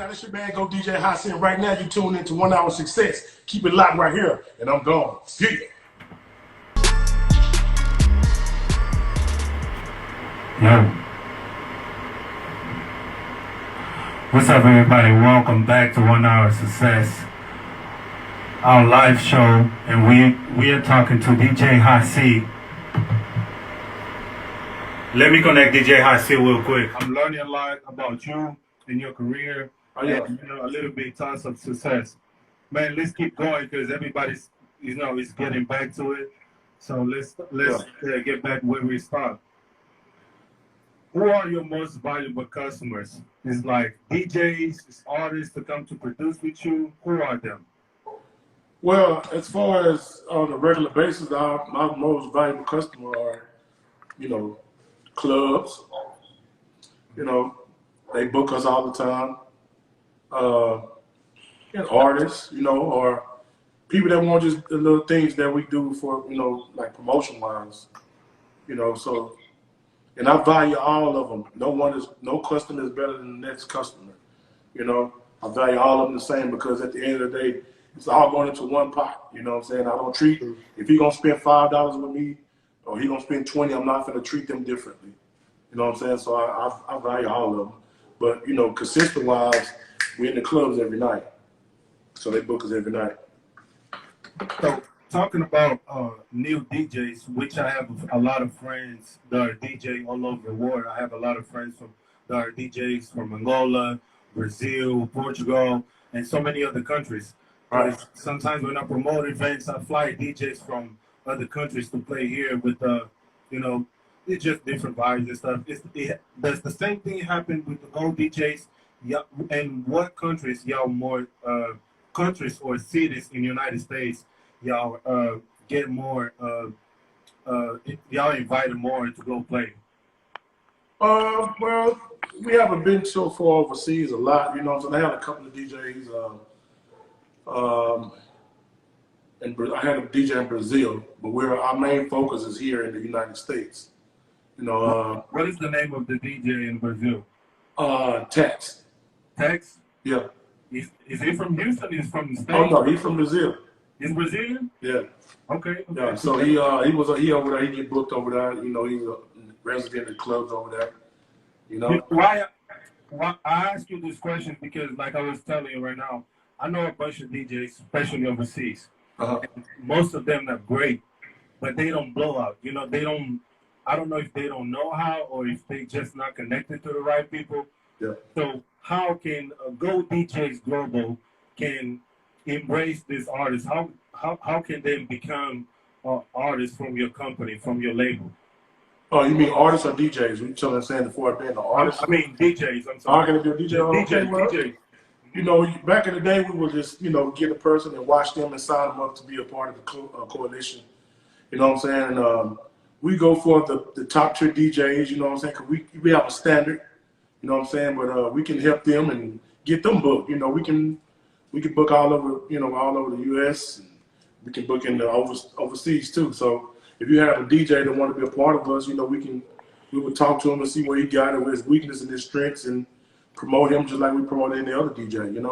now? This your man, GoDjs Global, and right now you tune into 1 Hour Success. Keep it locked right here, and I'm gone. Yeah. Yo. What's up, everybody? Welcome back to 1 Hour Success, our live show, and we are talking to DJ Hasi. Let me connect DJ Hasi real quick. I'm learning a lot about you and your career. And, a little bit tons of success. Man, let's keep going because everybody's, is getting back to it. So let's get back where we start. Who are your most valuable customers? It's like DJs, it's artists that come to produce with you. Who are them? Well, as far as on a regular basis, my most valuable customer are, clubs. They book us all the time. And artists, or people that want just the little things that we do for, like promotion-wise. So, and I value all of them. No customer is better than the next customer. I value all of them the same because at the end of the day, it's all going into one pot. You know what I'm saying? I don't treat, if he gonna spend $5 with me or he gonna spend 20, I'm not gonna treat them differently. You know what I'm saying? So I value all of them. But, consistent-wise, we're in the clubs every night. So they book us every night. So talking about new DJs, which I have a lot of friends that are DJ all over the world. I have a lot of friends that are DJs from Angola, Brazil, Portugal, and so many other countries. Right. Sometimes when I promote events, I fly DJs from other countries to play here with, it's just different vibes and stuff. Does the same thing happen with the Gold DJs? Yeah, and what countries y'all more countries or cities in the United States y'all get more y'all invited more to go play? Well, we haven't been so far overseas a lot, So I had a couple of DJs. And I had a DJ in Brazil, but our main focus is here in the United States. What is the name of the DJ in Brazil? Tex. Tex? Yeah. Is he from Houston? He's from the States? Oh no, he's from Brazil. He's Brazilian? Yeah. Okay. Yeah. So he over there. He get booked over there. He's a resident in clubs over there. Why I ask you this question because, like I was telling you right now, I know a bunch of DJs, especially overseas. Most of them are great, but they don't blow out. They don't. I don't know if they don't know how or if they just not connected to the right people. Yeah. So how can GoDjs Global can embrace this artist? How can they become artists from your company, from your label? Oh, you mean artists or DJs? You trying to say before being an artist? I mean DJs. I'm sorry. Can it be a DJ? DJs. Back in the day, we would just, get a person and watch them and sign them up to be a part of the coalition. You know what I'm saying? We go for the top tier DJs, you know what I'm saying? Because we have a standard, you know what I'm saying? But we can help them and get them booked. We can book all over, all over the U.S. and we can book in the overseas too. So if you have a DJ that want to be a part of us, we would talk to him and see where he got it, where his weakness and his strengths, and promote him just like we promote any other DJ,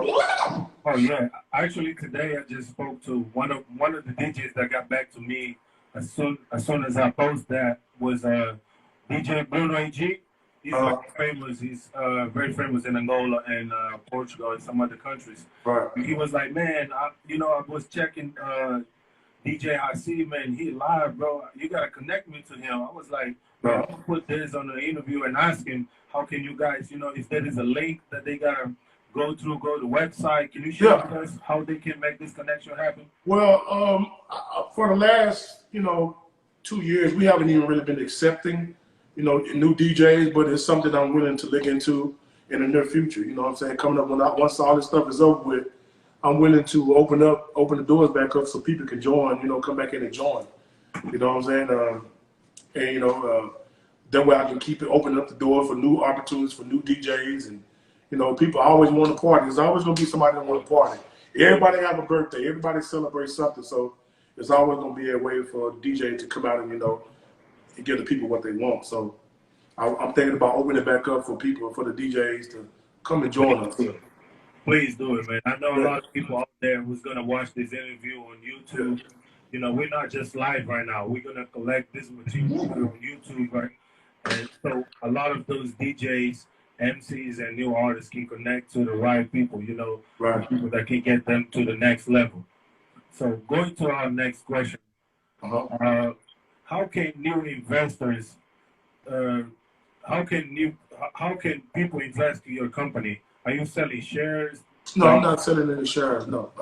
Oh yeah. Actually, today I just spoke to one of the DJs that got back to me as soon as I post that was DJ Bruno AG. He's famous. He's very famous in Angola and Portugal and some other countries. Right. And he was like, man, I was checking DJ Hasi, man, he live, bro. You gotta connect me to him. I was like, bro, I'm gonna put this on the interview and ask him, how can you guys, if there is a link that they gotta go to the website, can you share with us how they can make this connection happen? Well, for the last, 2 years, we haven't even really been accepting, new DJs, but it's something I'm willing to look into in the near future. You know what I'm saying? Coming up once all this stuff is over with, I'm willing to open the doors back up so people can join, come back in and join. You know what I'm saying? And, that way I can keep it, open up the door for new opportunities for new DJs. And, people always want to party. There's always going to be somebody that want to party. Everybody have a birthday. Everybody celebrates something. So there's always going to be a way for a DJ to come out and, and give the people what they want. So I'm thinking about opening it back up for people, for the DJs to come and join us. Please do it, man. I know a Yeah. lot of people out there who's gonna watch this interview on YouTube. You know, we're not just live right now. We're gonna collect this material on YouTube, right? And so a lot of those DJs, MCs, and new artists can connect to the right people. You know, Right. people that can get them to the next level. So going to our next question, Uh-huh. how can new investors, uh, how can people invest in your company? Are you selling shares? No, I'm not selling any shares. No.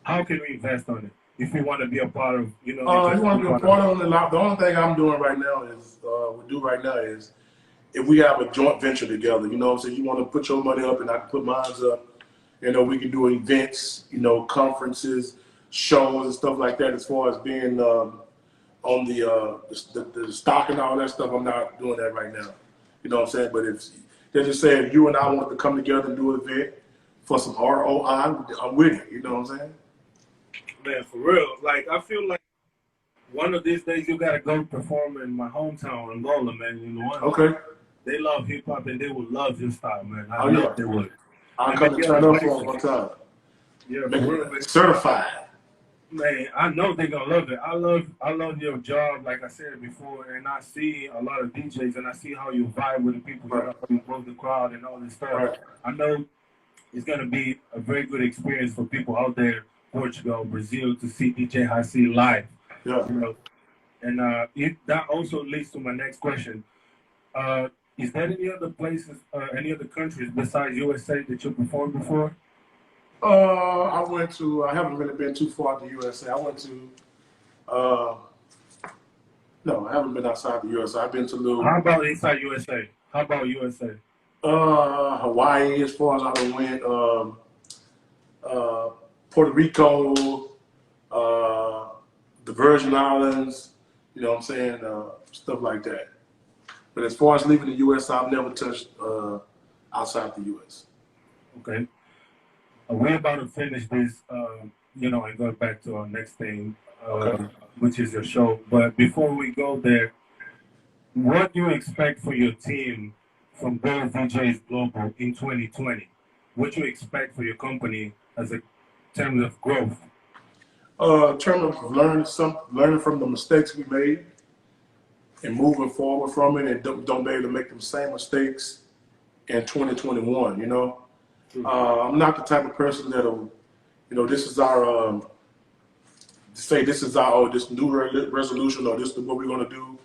How can we invest on it if we want to be a part of, you know, You want to be a part of it? The only thing I'm doing right now is if we have a joint venture together, you know what I'm saying? You want to put your money up and I can put mine up. You know, we can do events, you know, conferences, shows and stuff like that. As far as being on the stock and all that stuff, I'm not doing that right now. You know what I'm saying? But if they just say if you and I wanted to come together and do an event for some ROI, I'm with it. You know what I'm saying? Man, for real. Like, I feel like one of these days you gotta go perform in my hometown, Angola, man. You know, Okay. they love hip hop and they would love your style, man. Oh yeah, they would. I'll come and turn up for one time. Yeah, Make for real, man. it certified. Man, I know they're gonna love it. I love your job, like I said before, and I see a lot of DJs and I see how you vibe with the people, Right. how you move the crowd and all this stuff. Right. I know it's gonna be a very good experience for people out there, Portugal, Brazil, to see DJ High C live. Yeah. You know, and that also leads to my next question. Is there any other places, any other countries besides USA that you performed before? I haven't really been too far to USA. No, I haven't been outside the USA. I've been to How about inside USA? How about USA? Hawaii as far as I done went, Puerto Rico, the Virgin Islands, you know what I'm saying, stuff like that. But as far as leaving the US, I've never touched outside the US. Okay. We're about to finish this, you know, and go back to our next thing, which is your show. But before we go there, what do you expect for your team from GoDjs Global in 2020? What do you expect for your company as a terms of growth? In terms of learning from the mistakes we made and moving forward from it, and don't be able to make the same mistakes in 2021. You know, I'm not the type of person that'll, you know, this is our this new resolution, or this is what we're gonna do.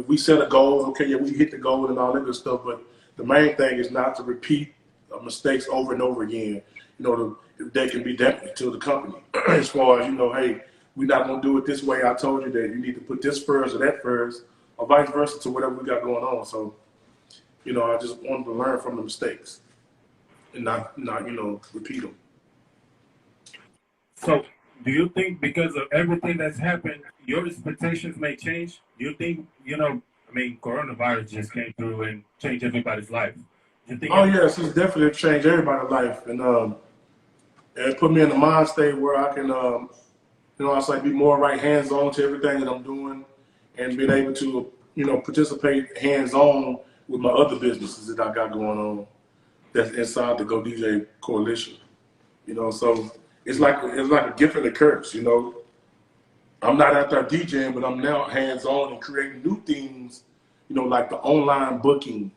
We set a goal. Okay, yeah, we hit the goal and all that good stuff. But the main thing is not to repeat mistakes over and over again. You know, they can be detrimental to the company. As far as, you know, hey, we're not gonna do it this way. I told you that you need to put this first or that first, or vice versa to whatever we got going on. So, you know, I just wanted to learn from the mistakes and not you know, repeat them. So, do you think because of everything that's happened, your expectations may change? Do you think, you know, I mean, coronavirus just came through and changed everybody's life. Do you think? Oh yes, it's definitely changed everybody's life, and it put me in the mind state where I can, you know, I say be more right hands-on to everything that I'm doing, and being able to, you know, participate hands-on with my other businesses that I got going on that's inside the Go DJ Coalition. You know, so it's like a gift and a curse. You know, I'm not out there DJing, but I'm now hands-on and creating new things. You know, like the online booking.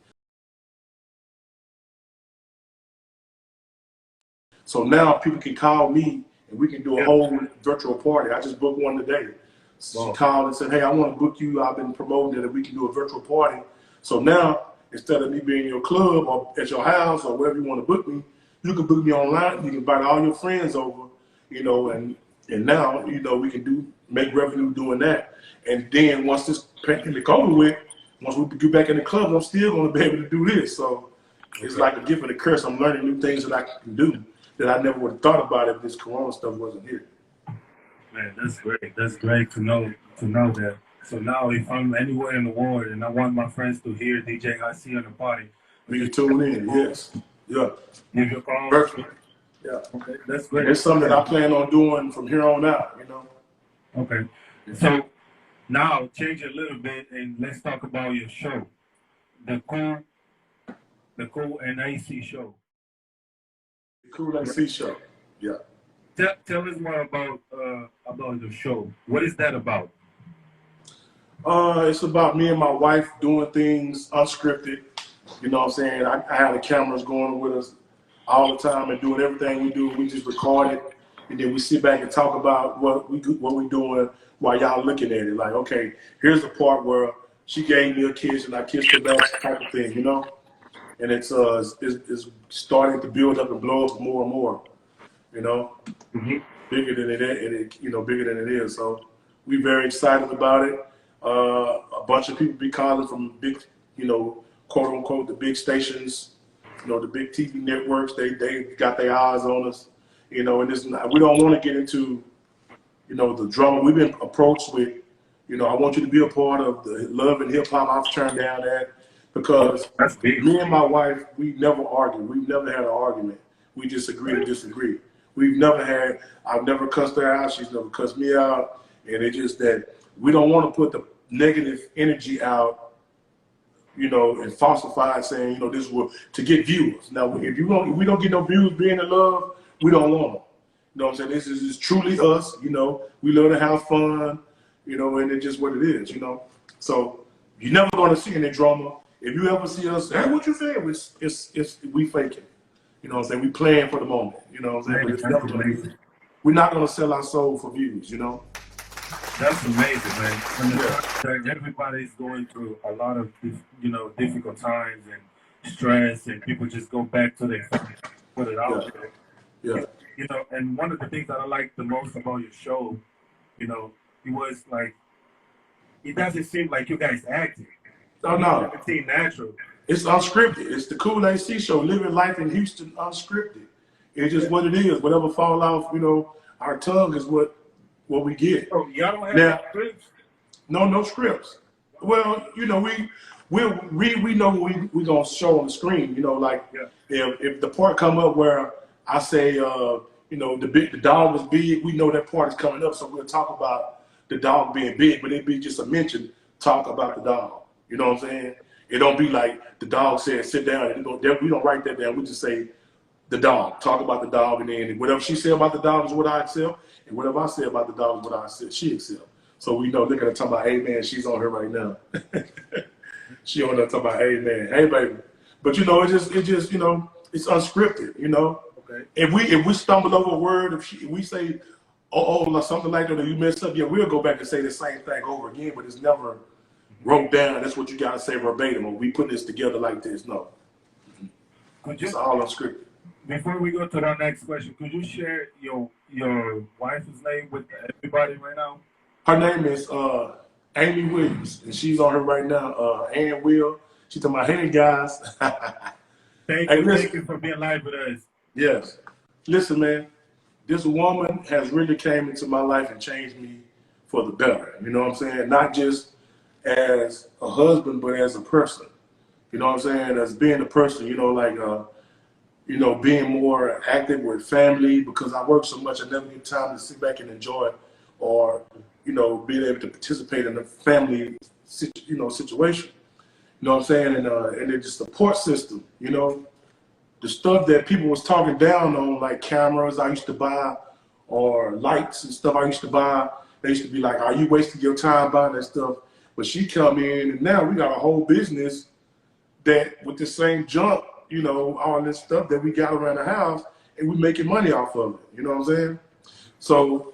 So now people can call me and we can do a whole virtual party. I just booked one today. She called and said, hey, I want to book you. I've been promoting it, and we can do a virtual party. So now, instead of me being in your club or at your house or wherever you want to book me, you can book me online. You can invite all your friends over, you know, and now, you know, we can make revenue doing that. And then once this pandemic over with, once we get back in the club, I'm still going to be able to do this. So it's like a gift and a curse. I'm learning new things that I can do that I never would have thought about if this Corona stuff wasn't here. Man, that's great. That's great to know that. So now if I'm anywhere in the world and I want my friends to hear DJ High C on the party, We can tune in, yes. Yeah. give you a call. Perfect. Yeah. Okay, that's great. It's something that I plan on doing from here on out, you know. Okay. So now change it a little bit and let's talk about your show. The Cool NAC show. Cool AC show. Yeah. Tell us more about the show. What is that about? It's about me and my wife doing things unscripted. You know what I'm saying? I have the cameras going with us all the time and doing everything we do. We just record it, and then we sit back and talk about what we're doing while y'all looking at it. Like, okay, here's the part where she gave me a kiss and I kissed her back, type of thing, you know? And it's starting to build up and blow up more and more, you know? Mm-hmm. Bigger than bigger than it is. So we're very excited about it. A bunch of people be calling from big, quote unquote, the big stations, the big TV networks. They got their eyes on us, and it's not, we don't want to get into, the drama. We've been approached with, I want you to be a part of the Love and Hip Hop. I've turned down that because me and my wife, we never argue. We've never had an argument. We just agree to disagree. I've never cussed her out. She's never cussed me out. And it's just that we don't want to put the negative energy out, and falsify saying, this will to get viewers. Now, if we don't get no views being in love, we don't want them. You know what I'm saying? This is truly us. We love to have fun, and it's just what it is, So you're never going to see any drama. If you ever see us, hey, what you saying? It's we faking. You know what I'm saying? We playing for the moment. You know what I'm saying? We're not going to sell our soul for views, That's amazing, man. And everybody's going through a lot of, difficult times and stress, and people just go back to their family, put it out there. Yeah. And one of the things that I like the most about your show, it was like, it doesn't seem like you guys acting. No. It seems natural. It's unscripted. It's the Cool AC show, living life in Houston unscripted. It's just what it is. Whatever fall off, our tongue is what we get. Oh, y'all don't have scripts? No scripts. Well, we know what we gonna show on the screen. If the part come up where I say, the dog was big, we know that part is coming up, so we'll talk about the dog being big, but it be just a mention, talk about the dog. You know what I'm saying? It don't be like the dog said, sit down. We don't write that down. We just say the dog, talk about the dog, and then whatever she said about the dog is what I accept, and whatever I say about the dog is what I said she accept. So we know, look at her talking about, hey man, she's on her right now. She on there talking about, hey man, hey baby. But it's it's unscripted, Okay. If we stumble over a word, if we say, or something like that, or you mess up, we'll go back and say the same thing over again, but it's never wrote down. That's what you gotta say verbatim. Or we put this together like this. No. It's all unscripted. Before we go to the next question, could you share your wife's name with everybody right now? Her name is Amy Williams, and she's on her right now. Ann Will. She's talking about, hey guys. Thank you for being live with us. Yes. Listen, man, this woman has really came into my life and changed me for the better. You know what I'm saying? Not just as a husband, but as a person. You know what I'm saying? As being a person, being more active with family, because I work so much, I never get time to sit back and enjoy it, or, being able to participate in a family, situation. You know what I'm saying? And it's the support system, the stuff that people was talking down on, like cameras I used to buy, or lights and stuff I used to buy. They used to be like, are you wasting your time buying that stuff? But she come in, and now we got a whole business that with the same junk, all this stuff that we got around the house, and we making money off of it. You know what I'm saying? So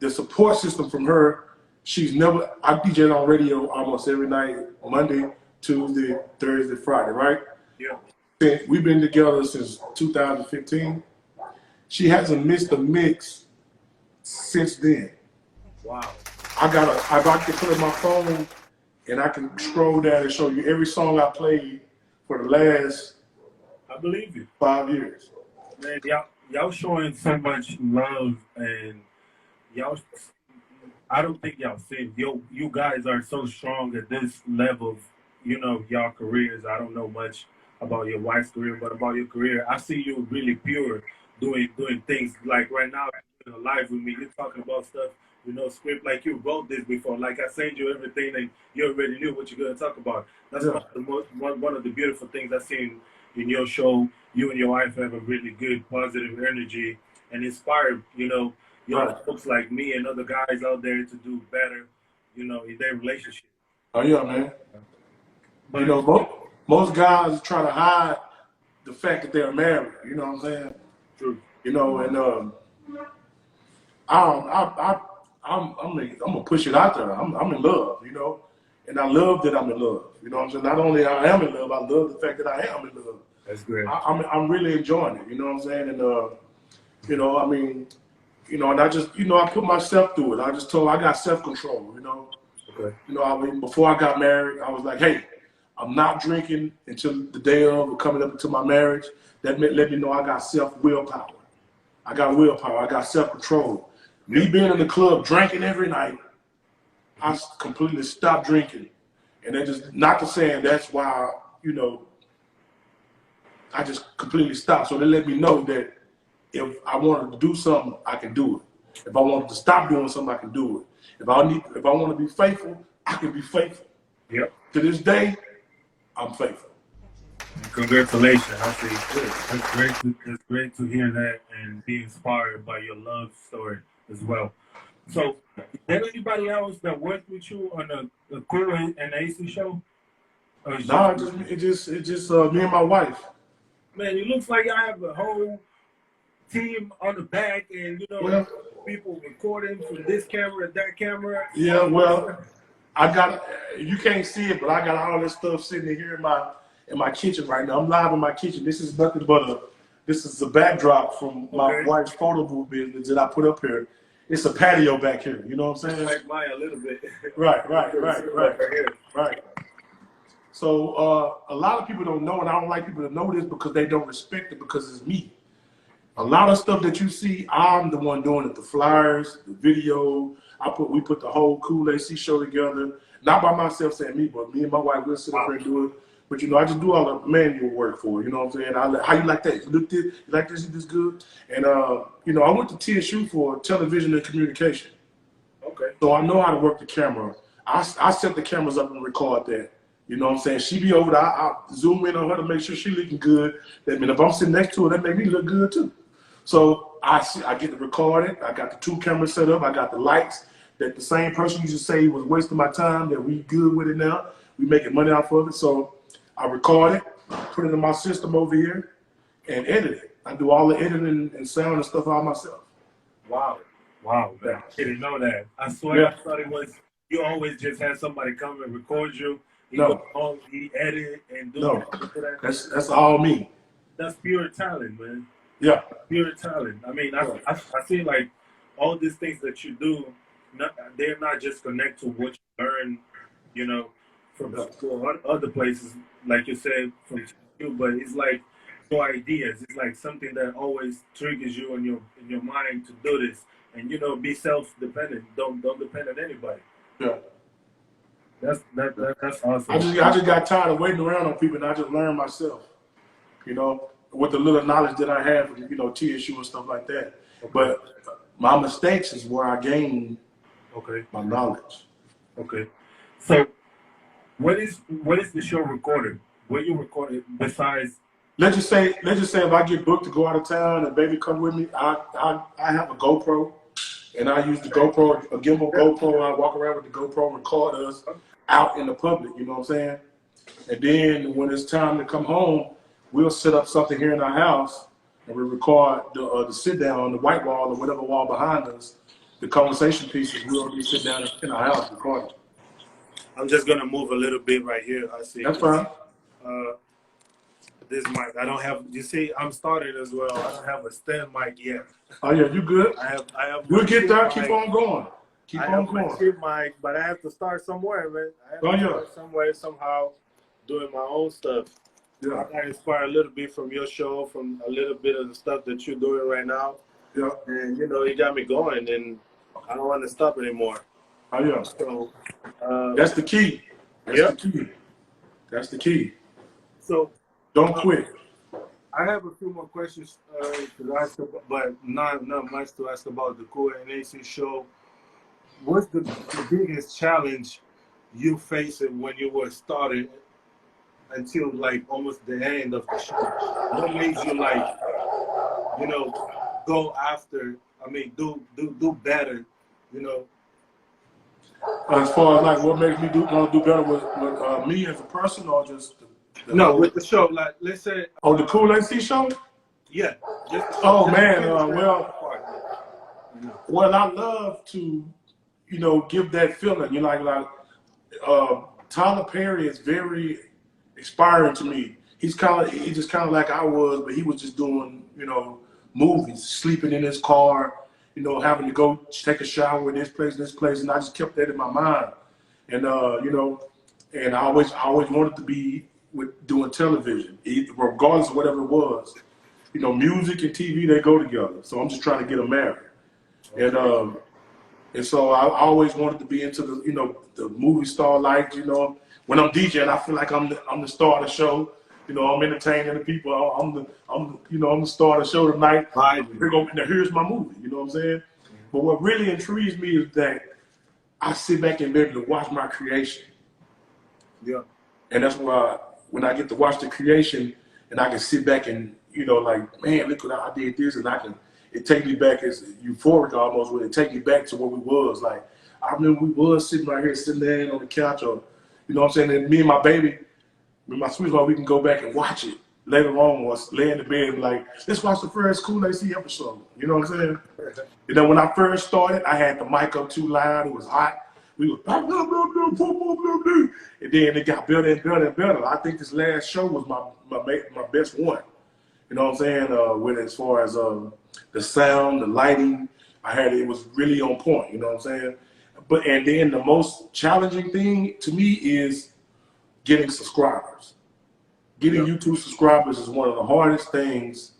the support system from her, I DJ on radio almost every night, Monday, Tuesday, Thursday, Friday, right? Yeah. We've been together since 2015. She hasn't missed a mix since then. Wow. I can put in my phone and I can scroll down and show you every song I played for the last, I believe you, 5 years. Man, y'all showing so much love, and y'all, I don't think y'all see you guys are so strong at this level of, y'all careers. I don't know much about your wife's career, but about your career, I see you really pure doing things like right now, live with me. You're talking about stuff, script, like you wrote this before. Like I sent you everything and you already knew what you're going to talk about. That's one of the beautiful things I've seen in your show, you and your wife have a really good positive energy and inspire, young folks like me and other guys out there to do better, in their relationship. Oh yeah, man. But most guys try to hide the fact that they're married. You know what I'm saying? True. And I'm gonna push it out there. I'm in love, and I love that I'm in love. You know what I'm saying? Not only I am in love, I love the fact that I am in love. That's great. I'm really enjoying it. You know what I'm saying? And and I just I put myself through it. I just told I got self-control. Okay. Before I got married, I was like, hey, I'm not drinking until the day of or coming up to my marriage. That let me know I got willpower. I got willpower. I got self-control. Me being in the club drinking every night, I completely stopped drinking. And that just, not to say that's why, I just completely stopped. So they let me know that if I wanted to do something, I can do it. If I wanted to stop doing something, I can do it. If I want to be faithful, I can be faithful. Yep. To this day, I'm faithful. Congratulations. I see. It's great to hear that and be inspired by your love story as well. So, is there anybody else that worked with you on the Cool and AC show? No, it's just me and my wife. Man, it looks like I have a whole team on the back, and people recording from this camera, that camera. Yeah, well, you can't see it, but I got all this stuff sitting here in my kitchen right now. I'm live in my kitchen. This is nothing but this is a backdrop from my wife's photo booth business that I put up here. It's a patio back here. You know what I'm saying? Like mine a little bit. Right. So a lot of people don't know, and I don't like people to know this because they don't respect it because it's me. A lot of stuff that you see, I'm the one doing it. The flyers, the video. We put the whole Cool AC show together. Not by myself saying me, but me and my wife will sit up here and do it. But I just do all the manual work for it. You know what I'm saying? How you like that? You look this, you like this? You this good? And I went to TSU for television and communication. Okay. So I know how to work the camera. I set the cameras up and record that. You know what I'm saying? She be over there. I zoom in on her to make sure she looking good. That mean if I'm sitting next to her, that make me look good too. So I get to record it. I got the 2 cameras set up. I got the lights. That the same person used to say was wasting my time. That we good with it now. We making money off of it. So I record it, put it in my system over here, and edit it. I do all the editing and sound and stuff all myself. Wow, man. I didn't know that. I swear I thought it was you always just had somebody come and record you. He edit and do that. That's all me. That's pure talent, man. Yeah. Pure talent. I mean, I feel like all these things that you do, they're not just connect to what you learn, from other places, like you said, from you, but it's like your ideas. It's like something that always triggers you in your mind to do this, and be self-dependent. Don't depend on anybody. Yeah. That's awesome. I just got tired of waiting around on people, and I just learned myself. With the little knowledge that I have from TSU and stuff like that. Okay. But my mistakes is where I gain my knowledge. Okay. So what is the show recorded? Where you recorded besides? Let's just say if I get booked to go out of town and baby come with me, I have a GoPro, and I use the GoPro, a gimbal GoPro. I walk around with the GoPro and record us out in the public. You know what I'm saying? And then when it's time to come home, we'll set up something here in our house and we record the sit down, the white wall or whatever wall behind us, the conversation pieces. We'll be sitting down in our house recording. I'm just gonna move a little bit right here. I see. That's fine. This mic, I don't have. You see, I'm starting as well. I don't have a stand mic yet. Oh yeah, you good? I have. You'll get there. Keep on going. Keep on going. Mic, but I have to start somewhere, man. I have to start somewhere, somehow, doing my own stuff. Yeah. I got inspired a little bit from your show, from a little bit of the stuff that you're doing right now. Yeah. And it got me going, and I don't want to stop anymore. Oh yeah. So that's the key. That's the key. So don't quit. I have a few more questions to ask, but not much to ask about the Cool and AC show. What's the biggest challenge you faced when you were starting until like almost the end of the show? What makes you like, you know, go after? I mean, do better, you know? As far as like what makes me want to do better with me as a person, or just no, with the show. Like, let's say. Oh, the Cool AC show. Yeah. Just the show. Oh Just man, yeah. well, I love to, give that feeling. Tyler Perry is very inspiring to me. He's just kind of like I was, but he was just doing, movies, sleeping in his car, having to go take a shower in this place, and I just kept that in my mind. And and I always wanted to be doing television, regardless of whatever it was. Music and TV, they go together. So I'm just trying to get them married. And so I always wanted to be into the movie star life. When I'm DJing, I feel like I'm the star of the show. I'm entertaining the people. I'm the star of the show tonight. Here's my movie. You know what I'm saying? But what really intrigues me is that I sit back and be able to watch my creation. Yeah. And that's why when I get to watch the creation and I can sit back and like, man, look what I did this, and it take me back, as euphoric almost, when it take me back to what we was. Like, I remember we was sitting right here, sitting there on the couch, or, what I'm saying, and me and my baby, with my sweetheart, we can go back and watch it later on, or lay in the bed and like, let's watch the first Cool AC episode. You know what I'm saying? When I first started, I had the mic up too loud, it was hot. We were, and then it got better and better and better. I think this last show was my best one. You know what I'm saying? When as far as the sound, the lighting, it was really on point. You know what I'm saying? And then the most challenging thing to me is getting subscribers. Getting YouTube subscribers is one of the hardest things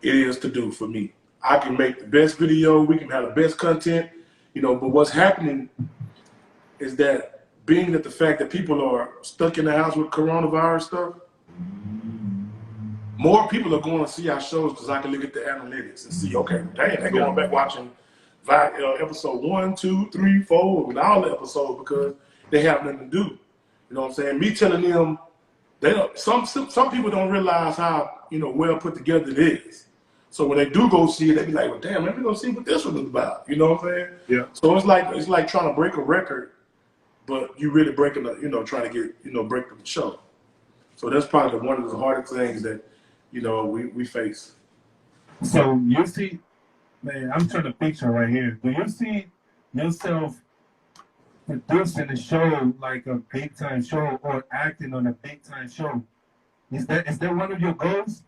it is to do for me. I can make the best video, we can have the best content, but what's happening is that being that the fact that people are stuck in the house with coronavirus stuff, more people are going to see our shows because I can look at the analytics and see, okay, dang, they're going back watching episode 1, 2, 3, 4, and all the episodes because they have nothing to do. You know what I'm saying? Me telling them, some people don't realize how, well put together it is. So when they do go see it, they be like, well, damn, let me go see what this one is about. You know what I'm saying? Yeah. So it's like trying to break a record, but you really breaking trying to get, break the show. So that's probably one of the hardest things that, we face. So you see, man, I'm trying to picture right here. Do you see yourself producing a show like a big time show or acting on a big time show? Is that one of your goals?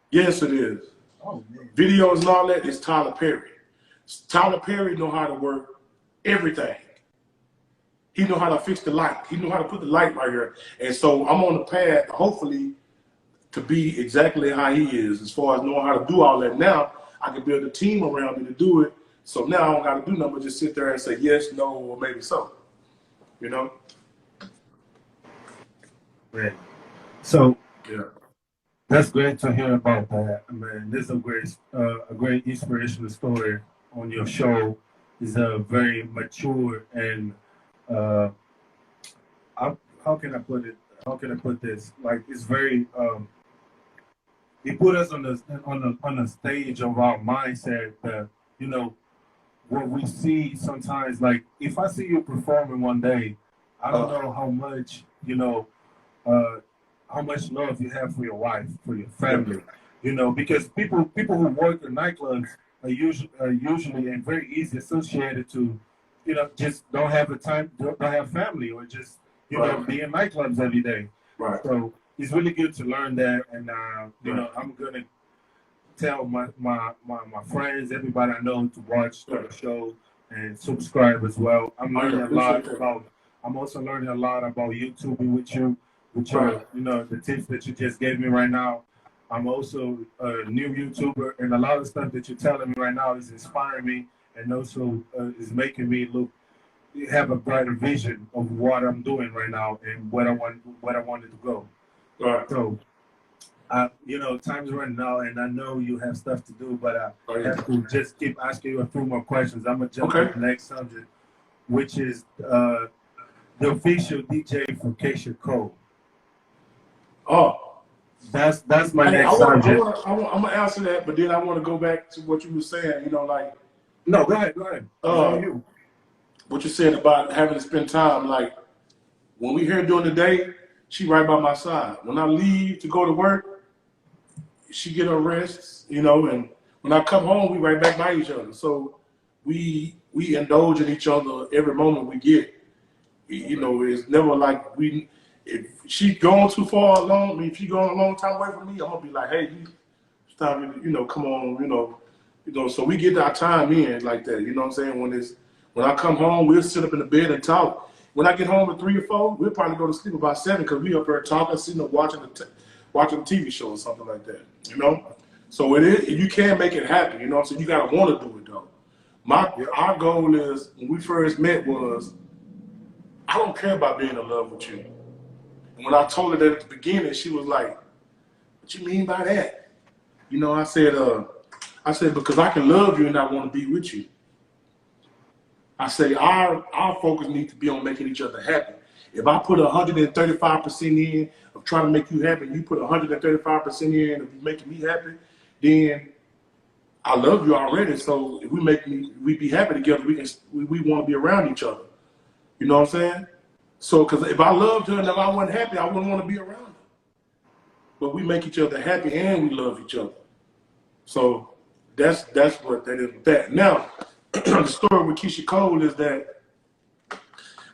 Yes, it is. Oh, man. Videos and all that is Tyler Perry. Tyler Perry know how to work everything. He know how to fix the light. He know how to put the light right here. And so I'm on the path, hopefully, to be exactly how he is, as far as knowing how to do all that. Now, I can build a team around me to do it. So now I don't got to do nothing but just sit there and say yes, no, or maybe so. Right. So, yeah, that's great to hear about that, man. This is a great inspirational story on your show. It's very mature and how can I put it? How can I put this? Like, it's very it put us on the stage of our mindset that what we see sometimes. Like, if I see you performing one day, I don't know how much how much love you have for your wife, for your family, because people who work in nightclubs are usually and very easy associated to, just don't have the time, don't have family, or just be in nightclubs every day. Right. So it's really good to learn that, and I'm gonna tell my friends, everybody I know, to watch the show and subscribe as well. I'm also learning a lot about YouTube with you. With your, the tips that you just gave me right now. I'm also a new YouTuber, and a lot of stuff that you're telling me right now is inspiring me, and also is making me have a brighter vision of what I'm doing right now and where I wanted to go. All right. So, time's running out, and I know you have stuff to do, but I have to just keep asking you a few more questions. I'm gonna jump to the next subject, which is the official DJ for Keisha Cole. Oh, That's my hey, next subject. I'm gonna answer that, but then I want to go back to what you were saying. You know, like No, go ahead. It's on you. what you said about having to spend time. Like when we here during the day, she right by my side. When I leave to go to work, she get her rest. You know, and when I come home, we right back by each other. So we indulge in each other every moment we get. You know, it's never like if she going too far along, I mean, if she going a long time away from me, I'm gonna be like, hey, stop, come on, so we get our time in like that, you know what I'm saying? When I come home, we'll sit up in the bed and talk. When I get home at 3 or 4, we'll probably go to sleep about 7 because we up there talking, sitting up watching a TV show or something like that, you know? So you can make it happen, you know what I'm saying? You gotta want to do it though. Our goal is, when we first met, was I don't care about being in love with you. And when I told her that at the beginning, she was like, what you mean by that? You know, I said, because I can love you and I want to be with you. I say our focus needs to be on making each other happy. If I put 135% in of trying to make you happy, and you put 135% in of making me happy, then I love you already. So if we be happy together, we want to be around each other. You know what I'm saying? So, because if I loved her and if I wasn't happy, I wouldn't want to be around her. But we make each other happy and we love each other. So that's what that is with that. Now, the story with Keisha Cole is that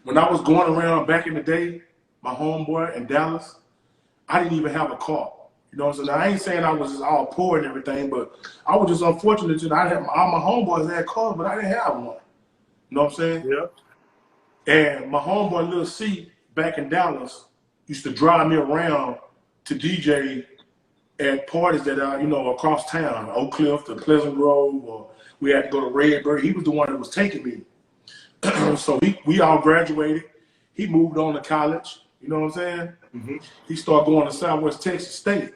when I was going around back in the day, my homeboy in Dallas, I didn't even have a car. You know what I'm saying? Now, I ain't saying I was just all poor and everything, but I was just unfortunate that all my homeboys had cars, but I didn't have one. You know what I'm saying? Yeah. And my homeboy Lil C back in Dallas used to drive me around to DJ at parties that are, across town, Oak Cliff to Pleasant Grove, or we had to go to Redbird. He was the one that was taking me. So we all graduated. He moved on to college. You know what I'm saying? Mm-hmm. He started going to Southwest Texas State.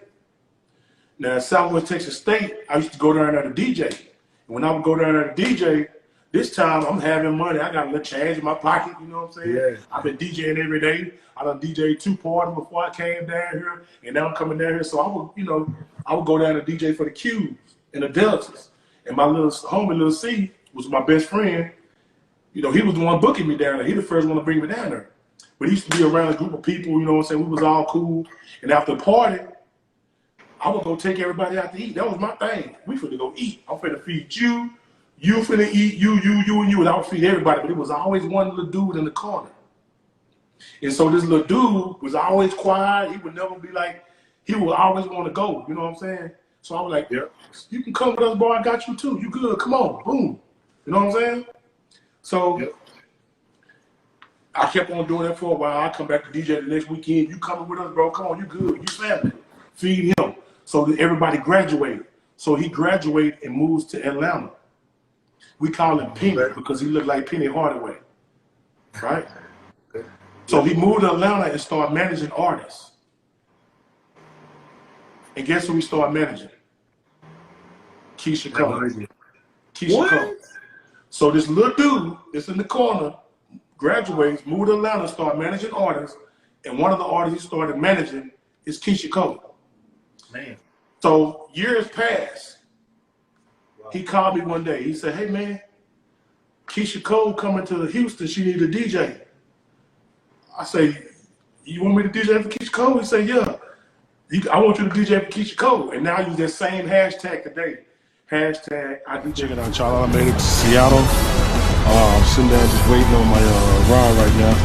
Now, at Southwest Texas State, I used to go down there to DJ. And when I would go down there to DJ, this time I'm having money. I got a little change in my pocket, you know what I'm saying? Yeah. I've been DJing every day. I done DJed 2 parties before I came down here, and now I'm coming down here. So I would go down to DJ for the Qs and the Deltas. And my little homie, Lil C, was my best friend. He was the one booking me down there. He the first one to bring me down there. But he used to be around a group of people, you know what I'm saying? We was all cool. And after the party, I would go take everybody out to eat. That was my thing. We finna go eat. I'm finna feed you. You finna eat, you, and you. And I would feed everybody. But it was always one little dude in the corner. And so this little dude was always quiet. He would never be like, he would always want to go. You know what I'm saying? So I was like, yeah, you can come with us, boy. I got you too. You good. Come on. Boom. You know what I'm saying? So yeah. I kept on doing that for a while. I come back to DJ the next weekend. You coming with us, bro? Come on, you good. You family. Feed him. So everybody graduated. So he graduated and moves to Atlanta. We call him Penny because he looked like Penny Hardaway. Right? So he moved to Atlanta and started managing artists. And guess who he started managing? Keisha Cole. Keisha Cole. So this little dude that's in the corner graduates, moved to Atlanta, started managing artists, and one of the artists he started managing is Keisha Cole. Man. So years passed. Wow. He called me one day. He said, hey, man, Keisha Cole coming to Houston. She need a DJ. I say, you want me to DJ for Keisha Cole? He said, yeah. I want you to DJ for Keisha Cole. And now I use that same hashtag today. Hashtag I DJ. Check it out, y'all. I made it to Seattle. I'm sitting there just waiting on my ride right now.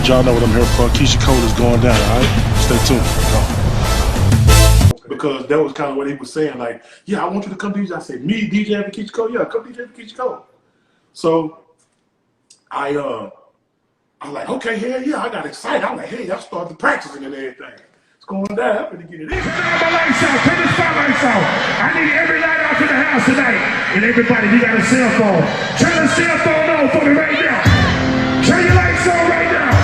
Y'all know what I'm here for. Keisha Cole is going down, all right? Stay tuned. Because that was kind of what he was saying. Like, yeah, I want you to come DJ. I said, me DJ for Keisha Cole? Yeah, come DJ for Keisha Cole. So I was like, okay, hell yeah. I got excited. I'm like, hey, I started practicing and everything. It's going down. I'm going to get it in. Turn the lights out. Turn the spotlights out. I need every light out in the house tonight. And everybody, you got a cell phone. Turn the cell phone on for me right now. Turn your lights on right now.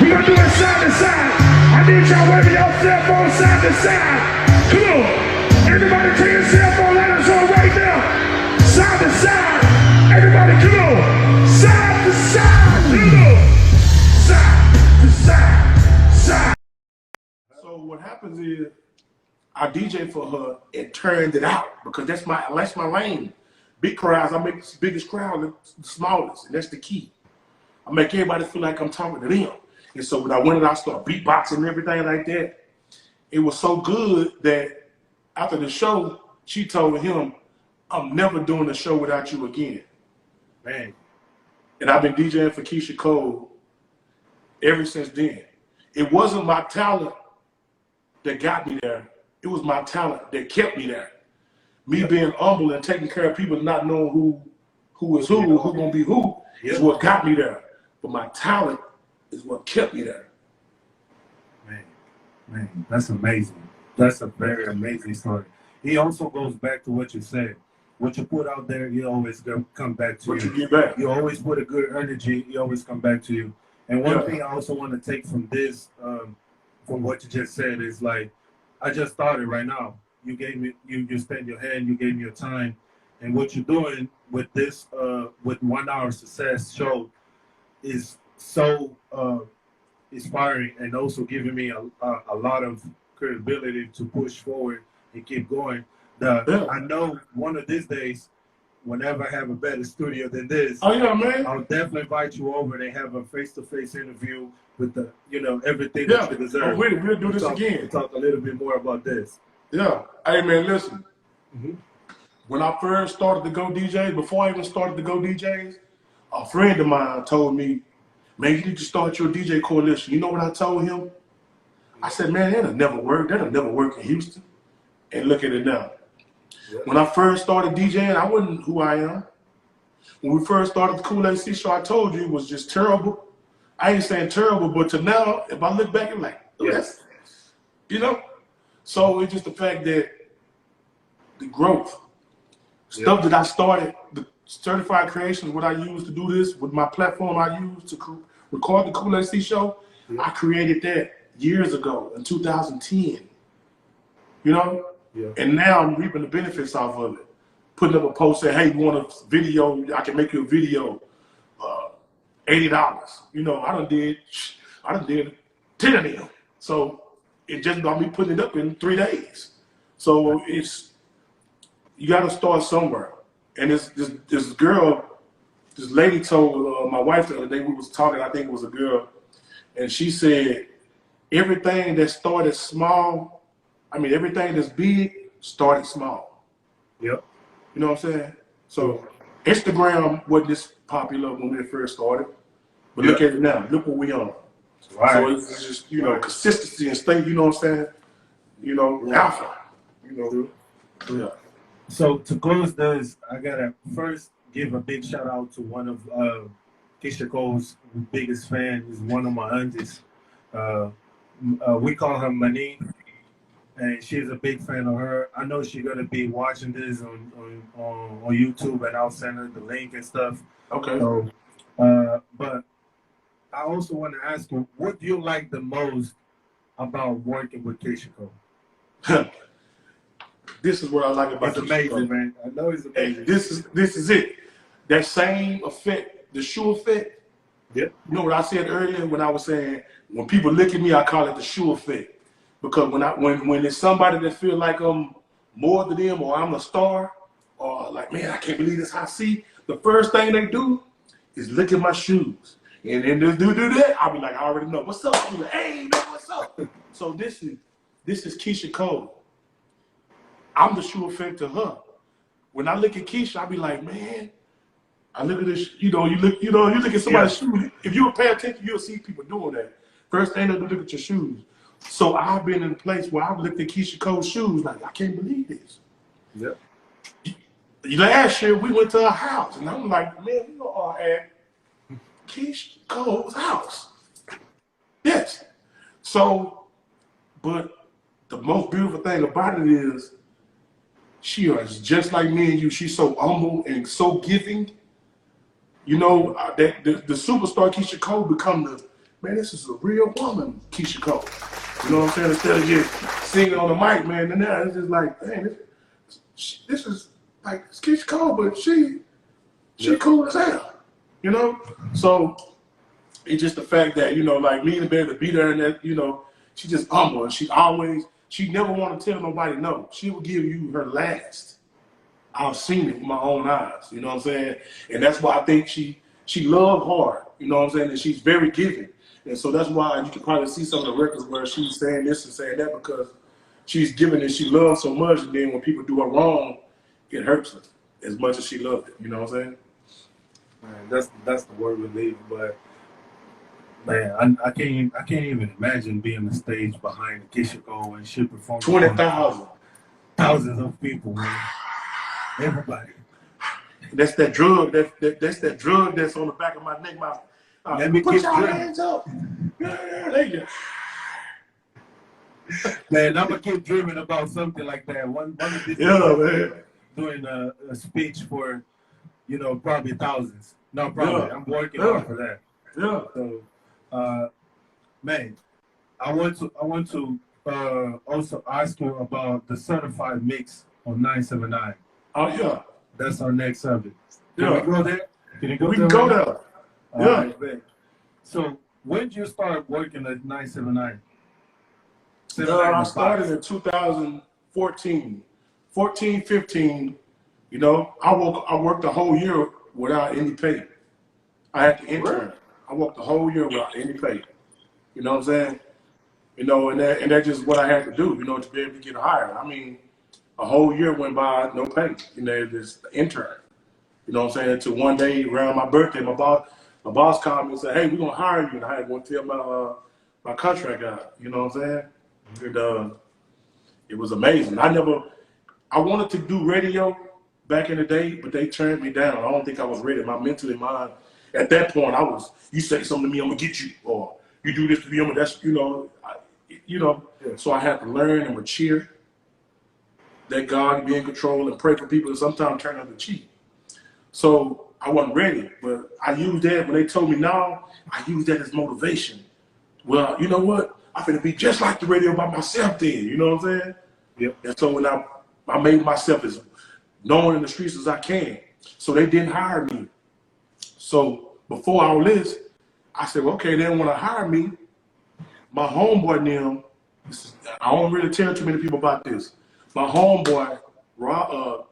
We're going to do it side to side. I need y'all waving your cell phone side to side. Come on. Everybody turn your cell phone lighters on right now. Side to side. Everybody, come on. Side to side. Come on. Side to side. Side. So what happens is I DJ for her and turned it out because that's my lane. Big crowds, I make the biggest crowd the smallest, and that's the key. I make everybody feel like I'm talking to them. And so when I went and I started beatboxing and everything like that, it was so good that after the show, she told him, I'm never doing a show without you again. Man. And I've been DJing for Keisha Cole ever since then. It wasn't my talent that got me there. It was my talent that kept me there. Me being humble and taking care of people, not knowing who is who gonna be who, is what got me there. But my talent is what kept me there. Man, that's amazing. That's a very amazing story. He also goes back to what you said. What you put out there, you always come back to you. What you get back. You always put a good energy, you always come back to you. And one thing I also want to take from this, from what you just said, is like, I just started right now. You gave me, you spent your hand, you gave me your time. And what you're doing with this, with 1 Hour Success show is so inspiring and also giving me a lot of credibility to push forward and keep going. I know one of these days, whenever I have a better studio than this, man, I'll definitely invite you over and have a face-to-face interview with the, everything that you deserve. We'll do this again. Talk a little bit more about this. Yeah. Hey, man, listen. When I first started to GoDjs, before I even started to GoDjs, a friend of mine told me, man, you need to start your DJ coalition. You know what I told him? I said, man, that'll never work. That'll never work in Houston. And look at it now. When I first started DJing, I wasn't who I am. When we first started the Kool-Aid show, I told you it was just terrible. I ain't saying terrible, but to now, if I look back, I'm like, yes. So it's just the fact that the growth, stuff that I started, the certified creation, what I use to do this, with my platform I use to record the Kool-Aid show, I created that years ago in 2010. And now I'm reaping the benefits off of it. Putting up a post saying, hey, you want a video? I can make you a video, $80. I done did 10 of them. So it just about me putting it up in 3 days. So you got to start somewhere. And this lady told my wife the other day, we was talking, I think it was a girl, and she said, everything that started small, everything that's big started small. Yep. You know what I'm saying? So Instagram wasn't this popular when we first started, but look at it now. Look what we on. Right. So it's just consistency and stay. You know what I'm saying? Alpha. Yeah. So to close this, I gotta first give a big shout out to one of Keisha Cole's biggest fans. Is one of my aunties. We call her Mani, and she's a big fan of her. I know she's gonna be watching this on YouTube, and I'll send her the link and stuff. Okay. So, but I also want to ask you, what do you like the most about working with Keisha Cole? This is what I like about it's amazing, man. I know it's amazing. Hey, this is it. That same effect, the shoe effect. Yeah. You know what I said earlier when I was saying, when people look at me, I call it the shoe effect. Because when it's somebody that feel like I'm more than them, or I'm a star, or like, man, I can't believe this I see, the first thing they do is look at my shoes. And then they do that, I'll be like, I already know. What's up? I'll be like, hey, man, what's up? So this is Keisha Cole. I'm the shoe effect to her. When I look at Keisha, I be like, man, I look at this, you look at somebody's shoes. If you pay attention, you'll see people doing that. First thing they do, look at your shoes. So I've been in a place where I've looked at Keisha Cole's shoes like, I can't believe this. Yep. Last year, we went to her house, and I'm like, man, we are at Keisha Cole's house. Yes. So, but the most beautiful thing about it is, she is just like me and you. She's so humble and so giving. That the superstar Keisha Cole become man, this is a real woman, Keisha Cole. You know what I'm saying? Instead of just singing on the mic, man, and now it's just like, man, this is like, it's Keisha Cole, but she cool as hell. So it's just the fact that, like me and be able to be there and that, She just humble. She never want to tell nobody no. She will give you her last. I've seen it with my own eyes. You know what I'm saying? And that's why I think she loved hard. You know what I'm saying? And she's very giving. And so that's why you can probably see some of the records where she's saying this and saying that, because she's giving and she loves so much. And then when people do her wrong, it hurts her as much as she loved it. You know what I'm saying? Man, that's the word we leave. But man, I can't even imagine being on the stage behind the Kishiko and she performing 20,000. thousands of people, man. Everybody. That's that drug. That's that drug that's on the back of my neck. Let me put keep your drinking. hands up. Thank you. Man, I'm gonna keep dreaming about something like that. One of these Man. doing a speech for, probably thousands. No problem. Yeah. I'm working hard for that. Yeah. So, man, I want to also ask you about the certified mix on 979. Oh yeah. That's our next subject. Can Yeah. we go there? Can you go We there? can go right now? there. All Yeah. right, man. So when did you start working at 979? I started in 2014, 15. I worked the whole year without any pay. I had to intern. I worked the whole year without any pay. You know what I'm saying? And that's just what I had to do, to be able to get hired. I mean, a whole year went by, no pay. Just intern. You know what I'm saying? Until one day around my birthday, my boss called me and said, "Hey, we're gonna hire you." And I had to go tell my contract out. You know what I'm saying? And it was amazing. I wanted to do radio back in the day, but they turned me down. I don't think I was ready. My mental and mind at that point, you say something to me, I'm gonna get you, or you do this to me, that's So I had to learn and mature. Let God be in control and pray for people, and sometimes turn on the cheek. So I wasn't ready, but I used that when they told me no. I used that as motivation. Well, you know what? I'm gonna be just like the radio by myself then. You know what I'm saying? Yep. And so when I made myself as known in the streets as I can, so they didn't hire me. So before all this, I said, well, okay, they don't want to hire me. My homeboy now, I don't really tell too many people about this. My homeboy, Ra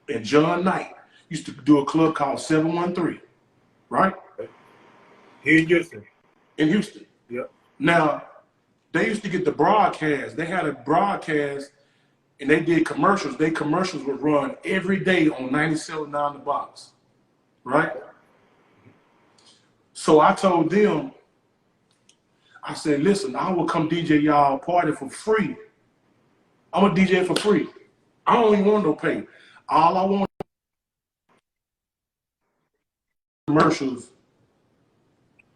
and John Knight used to do a club called 713, right? Here in Houston. In Houston. Yep. Now, they used to get the broadcast. They had a broadcast, and they did commercials. Their commercials would run every day on 97.9 The Box, right? So I told them, I said, listen, I will come DJ y'all party for free. I'm a DJ for free. I don't even want no pay. All I want is commercials.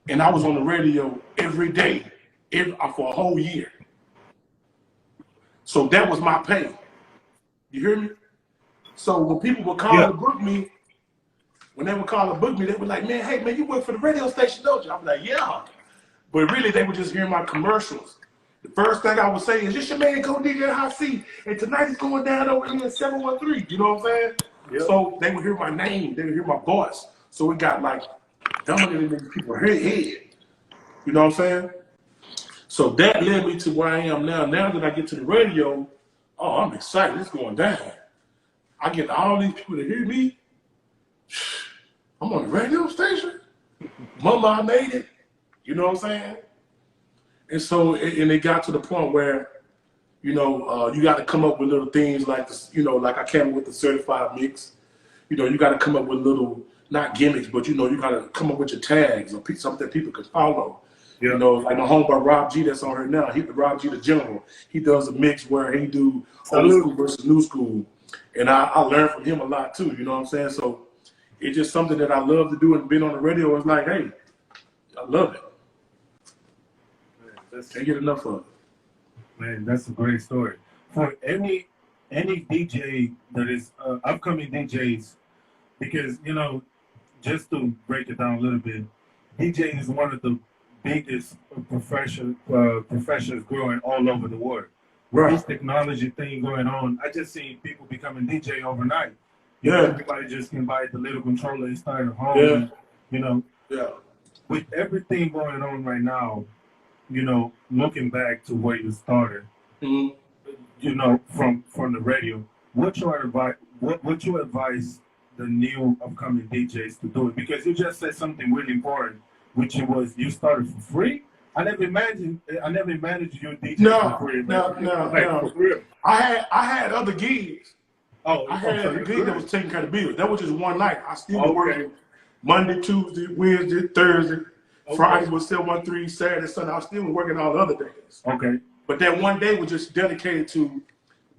And I was on the radio every day for a whole year. So that was my pay. You hear me? So when people would call to book me, they were like, man, hey, man, you work for the radio station, don't you? I'm like, yeah. But really, they were just hearing my commercials. The first thing I would say is, this your man, GoDjs High C, and tonight he's going down over here at 713. You know what I'm saying? Yep. So they would hear my name. They would hear my voice. So it got like dominated in people's head. You know what I'm saying? So that led me to where I am now. Now that I get to the radio, oh, I'm excited. It's going down. I get all these people to hear me. I'm on the radio station. Mama, I made it. You know what I'm saying? And so, and it got to the point where, you got to come up with little things like this, like I came up with the certified mix. You got to come up with little, not gimmicks, but you got to come up with your tags or something that people can follow. Yeah. Like my homeboy Rob G that's on here now. Rob G the General. He does a mix where he do old school versus new school. And I learned from him a lot too, you know what I'm saying? So it's just something that I love to do, and being on the radio is like, hey, I love it. Man, can't get enough of it. Man, that's a great story. For any DJ that is upcoming DJs, because just to break it down a little bit, DJ is one of the biggest professions growing all over the world. With this technology thing going on, I just see people becoming DJ overnight. Everybody just can buy the little controller and start at home. Yeah. with everything going on right now, you know, looking back to where you started, Mm-hmm. you know, from the radio, what you advise the new upcoming DJs to do? Because you just said something really important, which was you started for free. I never imagined you DJ for free, man. No. For real. I had other gigs. Oh, I had a gig that was taking care of the bills. That was just one night. I still was Okay. working Monday, Tuesday, Wednesday, Thursday. Okay. Friday was 713, Saturday, Sunday. I still was working all the other days. Okay. But that one day was just dedicated to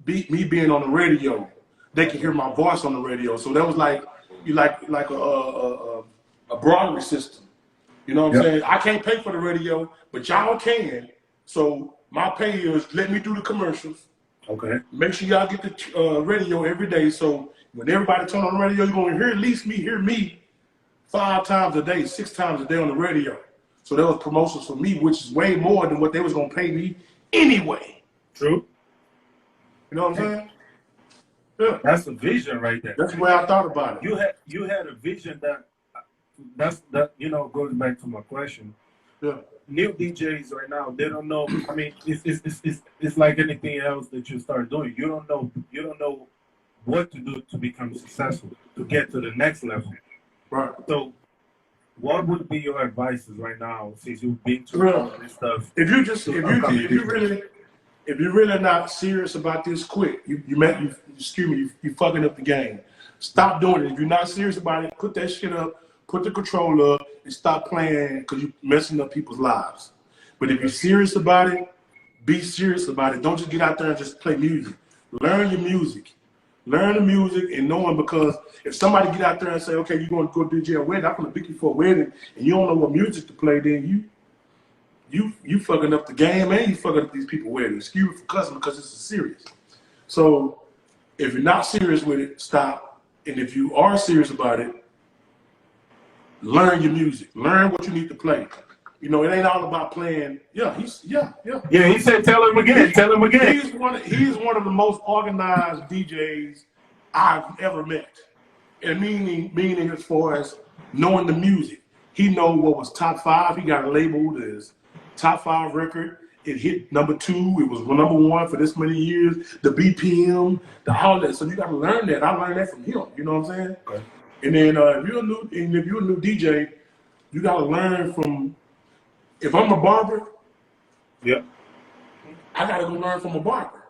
me being on the radio. They could hear my voice on the radio. So that was like a Broadway system. You know what I'm saying? I can't pay for the radio, but y'all can. So my pay is let me do the commercials. Okay. Make sure y'all get the radio every day. So when everybody turn on the radio, you're going to hear me 5 times a day, 6 times a day on the radio. So that was promotions for me, which is way more than what they was going to pay me anyway. True. You know what I'm saying? Yeah. That's a vision right there. That's the way I thought about it. You had a vision that you know goes back to my question. Yeah. New DJs right now, they don't know. I mean, it's like anything else that you start doing. You don't know what to do to become successful, to get to the next level. Right. So, what would be your advices right now, since you've been through all this stuff? If you're really not serious about this, quit. You fucking up the game. Stop doing it. If you're not serious about it, put that shit up, put the control up, and stop playing because you're messing up people's lives. But if you're serious about it, be serious about it. Don't just get out there and just play music. Learn your music. Learn the music and know it, because if somebody get out there and say, okay, you're going to go DJ a wedding, I'm going to pick you for a wedding, and you don't know what music to play, then you fucking up the game and you fucking up these people weddings. Excuse me for cussing because it's serious. So if you're not serious with it, stop. And if you are serious about it, learn your music. Learn what you need to play. You know, it ain't all about playing. Yeah, he said tell him again. He's one of the most organized DJs I've ever met. And meaning as far as knowing the music. He know what was top 5. He got it labeled as top 5 record. It hit number 2. It was number 1 for this many years. The BPM, all that. So you got to learn that. I learned that from him. You know what I'm saying? Okay. And then if you're a new DJ, you got to learn from. If I'm a barber, yeah, I got to go learn from a barber.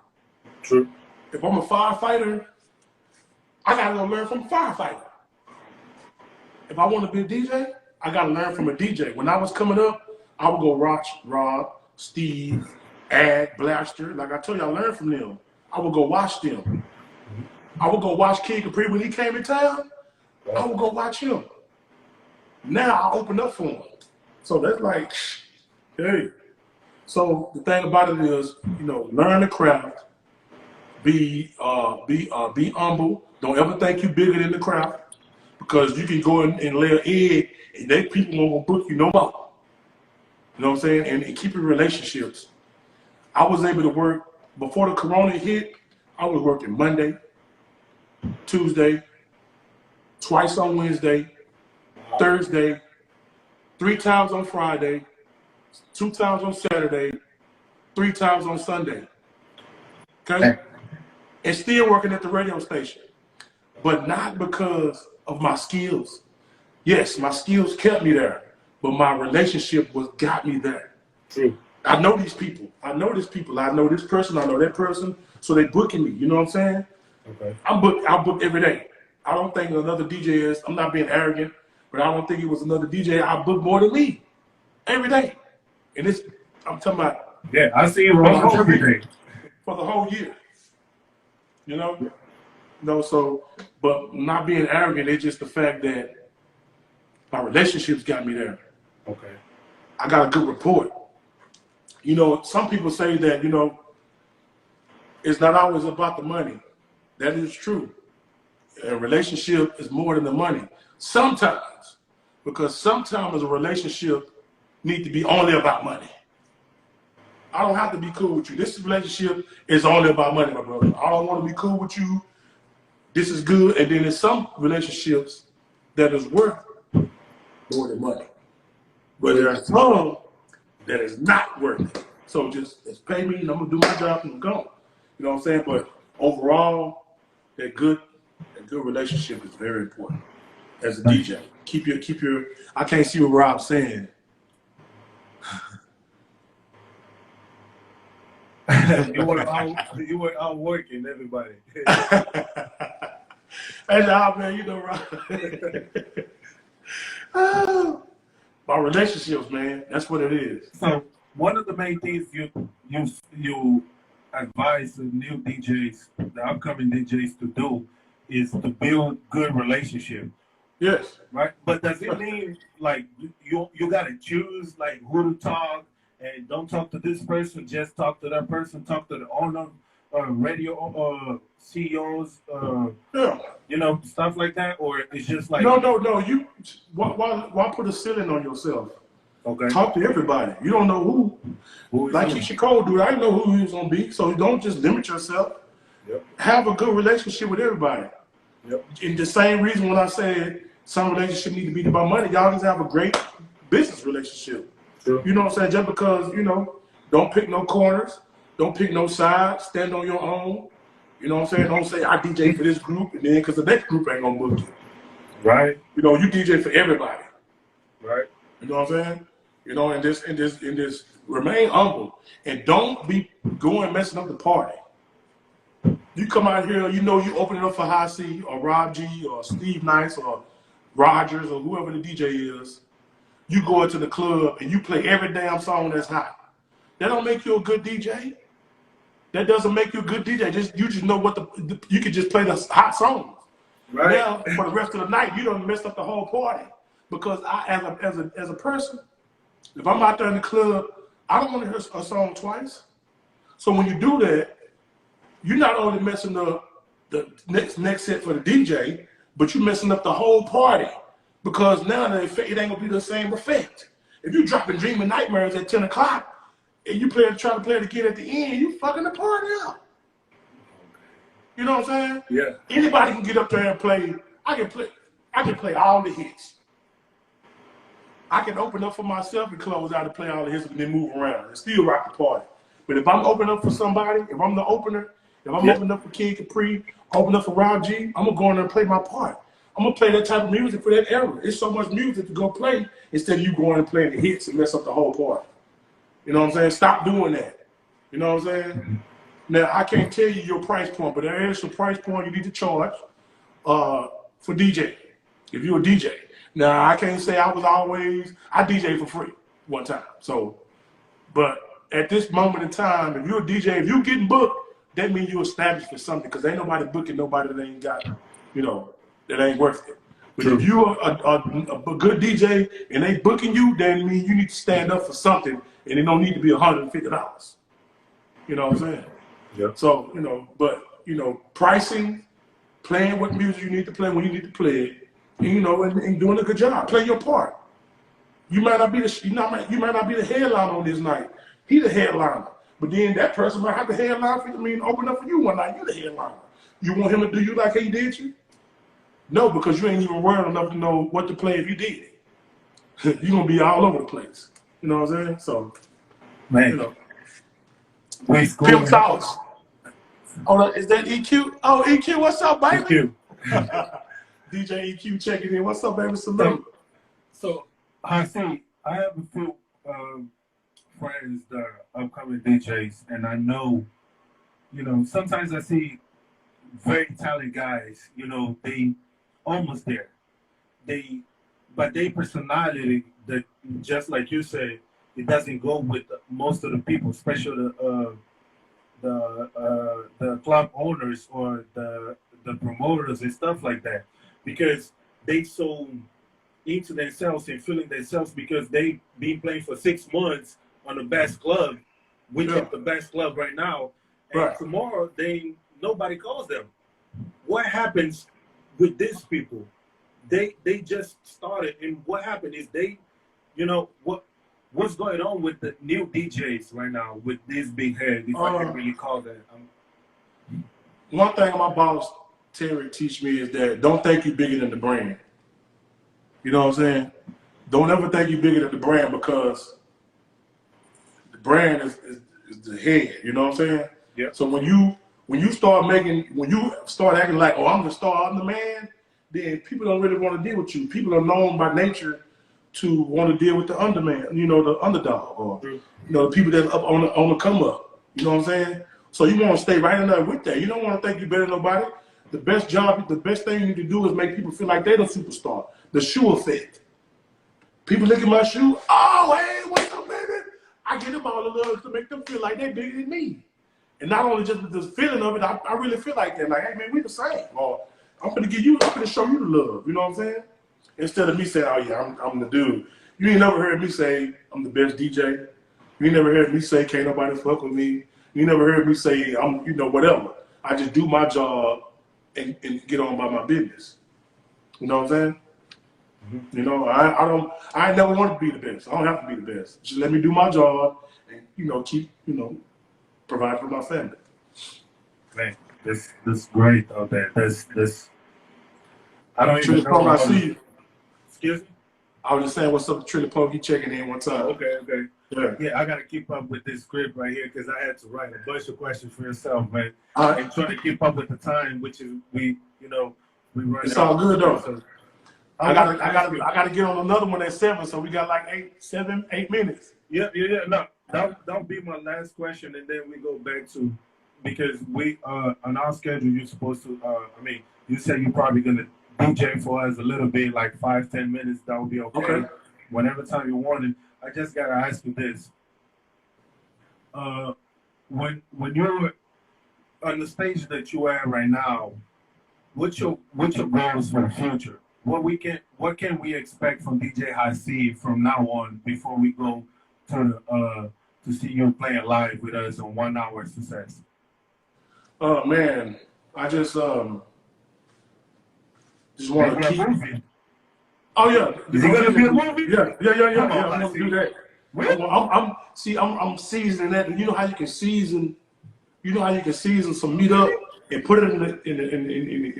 True. If I'm a firefighter, I got to go learn from a firefighter. If I want to be a DJ, I got to learn from a DJ. When I was coming up, I would go watch Rob, Steve, Ad, Blaster. Like I told you, I learned from them. I would go watch them. I would go watch Kid Capri when he came in town. I would go watch him. Now I open up for him. So that's like, hey. So the thing about it is, you know, learn the craft. Be humble. Don't ever think you're bigger than the craft, because you can go in and lay an egg and they people won't book you no more. You know what I'm saying? And keep your relationships. I was able to work before the corona hit. I was working Monday, Tuesday, twice on Wednesday, Thursday, 3 times on Friday, 2 times on Saturday, 3 times on Sunday. Okay? And still working at the radio station. But not because of my skills. Yes, my skills kept me there, but my relationship got me there. True. I know these people. I know this people. I know this person. I know that person. So they booking me. You know what I'm saying? Okay. I book every day. I don't think another DJ is. I'm not being arrogant, but I don't think it was another DJ I booked more than me every day. And I'm talking about. Yeah, I see you around every day for the whole year. You know? No, so, but not being arrogant, it's just the fact that my relationships got me there. Okay. I got a good report. You know, some people say that, you know, it's not always about the money. That is true. A relationship is more than the money. Sometimes, because sometimes a relationship needs to be only about money. I don't have to be cool with you. This relationship is only about money, my brother. I don't want to be cool with you. This is good. And then there's some relationships that is worth more than money. But there are some that is not working. So just pay me and I'm gonna do my job and I'm gone. You know what I'm saying? But overall, that good relationship is very important as a DJ. Keep your I can't see what Rob's saying. you were out working everybody. Hey, Rob, man, you know, Rob. My relationships, man. That's what it is. So one of the main things you advise the new DJs, the upcoming DJs to do is to build good relationships. Yes. Right? But does it mean like you gotta choose like who to talk and don't talk to this person, just talk to that person, talk to the owner, radio CEOs, Yeah. you know, stuff like that, or it's just like No. You why put a ceiling on yourself? okay, Talk to everybody. You don't know who like Keisha Cole, dude. I didn't know who he was gonna be. So don't just limit yourself. Yep. Have a good relationship with everybody. Yep. And the same reason when I said some relationships need to be about money, y'all just have a great business relationship. Sure. You know what I'm saying? Just because, you know, don't pick no corners, don't pick no sides, stand on your own. You know what I'm saying? Don't say I DJ for this group and then because the next group ain't gonna book you. right, You know, you DJ for everybody. right, You know what I'm saying? You know, and this remain humble and don't be going messing up the party. You come out here, you know, you open it up for High C or Rob G or Steve Nice or Rogers or whoever the DJ is. You go into the club and you play every damn song that's hot. That don't make you a good DJ. That doesn't make you a good DJ. You just know what you can just play the hot songs. right. Now for the rest of the night, you done messed up the whole party. Because I, as a person, if I'm out there in the club, I don't want to hear a song twice. So when you do that, you're not only messing up the next set for the DJ, but you're messing up the whole party. Because now it ain't gonna be the same effect. If you dropping Dreaming Nightmares at 10 o'clock and you try to play it again at the end, you fucking the party up. You know what I'm saying? Yeah. Anybody can get up there and play. I can play all the hits. I can open up for myself and close out and play all the hits and then move around and still rock the party. But if I'm opening up for somebody, if I'm the opener, if I'm opening up for Kid Capri, opening up for Rob G, I'm gonna go in there and play my part. I'm gonna play that type of music for that era. It's so much music to go play instead of you going and playing the hits and mess up the whole party. You know what I'm saying? Stop doing that. You know what I'm saying? Mm-hmm. Now I can't tell you your price point, but there is a price point you need to charge for DJ. If you're a DJ. Now I can't say I DJ for free one time. So, but at this moment in time, if you're a DJ, if you're getting booked, that means you're established for something because ain't nobody booking nobody that ain't got, you know, that ain't worth it. But True. If you're a good DJ and they booking you, then mean you need to stand up for something and it don't need to be $150. You know what I'm saying? Yeah. So, you know, but, you know, pricing, playing what music you need to play when you need to play it, and, you know, and doing a good job. Play your part. You might not be the headliner on this night. He the headliner. But then that person might have the headline for you, open up for you one night. You the headliner. You want him to do you like he did you? No, because you ain't even worried enough to know what to play if you did it. You're going to be all over the place. You know what I'm saying? So, man. You know. Pimp Sauce. Oh, is that EQ? Oh, EQ, what's up, baby? EQ. DJ EQ checking in. What's up, baby? Salute. So I see, I have a few friends that are upcoming DJs, and I know, you know, sometimes I see very talented guys, you know, they almost there. But their personality, that just like you said, it doesn't go with most of the people, especially the club owners or the promoters and stuff like that, because they so into themselves and feeling themselves because they been playing for 6 months on the best club, which is the best club right now, and tomorrow nobody calls them. What happens with these people? They just started, and what happened is they, you know, what's going on with the new DJs right now with this big head, if I can really call that. One thing my boss Terry teach me is that don't think you're bigger than the brand. You know what I'm saying? don't ever think you're bigger than the brand, because the brand is the head. You know what I'm saying? Yeah. So when you start acting like, oh, I'm the star, I'm the man, then people don't really want to deal with you. People are known by nature to want to deal with the underman, the underdog, or the people that up on the come up. You know what I'm saying? So you want to stay right in there with that. You don't want to think you're better than nobody. The best thing you need to do is make people feel like they're the superstar. The shoe effect. People look at my shoe, oh, hey, what's up, baby? I get them all the love to make them feel like they're bigger than me. And not only just with the feeling of it, I really feel like that. Like, hey, man, we the same. Or I'm going to show you the love. You know what I'm saying? Instead of me saying, oh, yeah, I'm the dude. You ain't never heard me say I'm the best DJ. You ain't never heard me say can't nobody fuck with me. You never heard me say I'm, whatever. I just do my job and get on by my business. You know what I'm saying? I never want to be the best. I don't have to be the best. Just let me do my job and, keep, provide for my family. Man, this great out there. This I don't even know. I see you. Excuse me? I was just saying what's up to Trilly Poke. He checking in one time. Okay. Yeah. I got to keep up with this script right here because I had to write a bunch of questions for yourself, man. Right. And trying to keep up with the time, which is we run. It's all good though. So, I gotta get on another one at 7, so we got like 8 minutes. Yeah. No, that'll be my last question, and then we go back to, because we on our schedule you're supposed to. You said you're probably gonna DJ for us a little bit, like 5-10 minutes. That would be okay. Whenever time you want it. I just gotta ask you this. When you're on the stage that you are right now, what's your goals for the future? What can we expect from DJ High C from now on before we go to see you playing live with us on 1 Hour of Success? Oh man, I just want to keep. Oh yeah, is it gonna be a movie? Yeah. Come on, I'm gonna do that. Really? I'm seasoning that. You know how you can season. Some meat up and put it in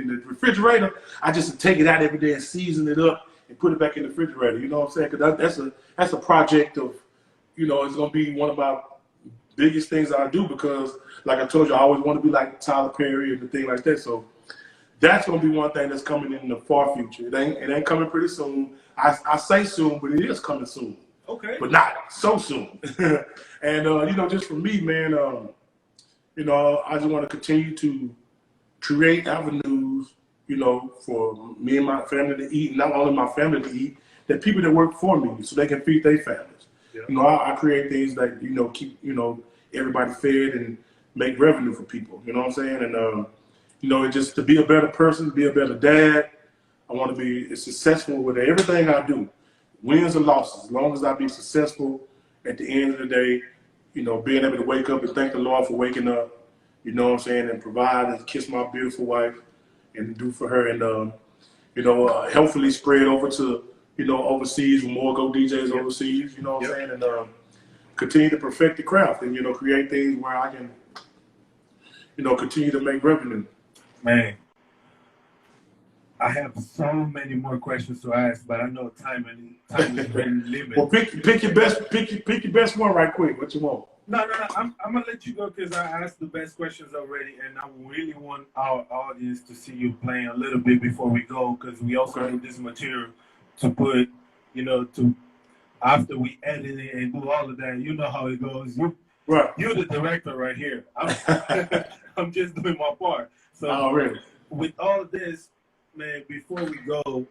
the refrigerator. I just take it out every day and season it up and put it back in the refrigerator. You know what I'm saying? Because that's a project of, it's gonna be one of my biggest things I do, because, like I told you, I always want to be like Tyler Perry and the thing like that. So that's gonna be one thing that's coming in the far future. It ain't coming pretty soon. I say soon, but it is coming soon. Okay. But not so soon. And just for me, man, I just want to continue to create avenues, for me and my family to eat, and not only my family to eat, that people that work for me so they can feed their families. Yeah. I create things that, keep, everybody fed and make revenue for people. You know what I'm saying? And, just to be a better person, be a better dad. I want to be successful with everything I do, wins or losses. As long as I be successful at the end of the day, being able to wake up and thank the Lord for waking up, you know what I'm saying, and provide and kiss my beautiful wife and do for her, and, hopefully spread over to, overseas, with more GoDjs overseas, you know what I'm saying, and continue to perfect the craft and, create things where I can, continue to make revenue. Man, I have so many more questions to ask, but I know time is very limited. Well, pick your best one right quick. What you want? No. I'm gonna let you go because I asked the best questions already, and I really want our audience to see you playing a little bit before we go, because we also need this material to put, to after we edit it and do all of that. You know how it goes. You're the director right here. I'm just doing my part. So with all of this, man, before we go,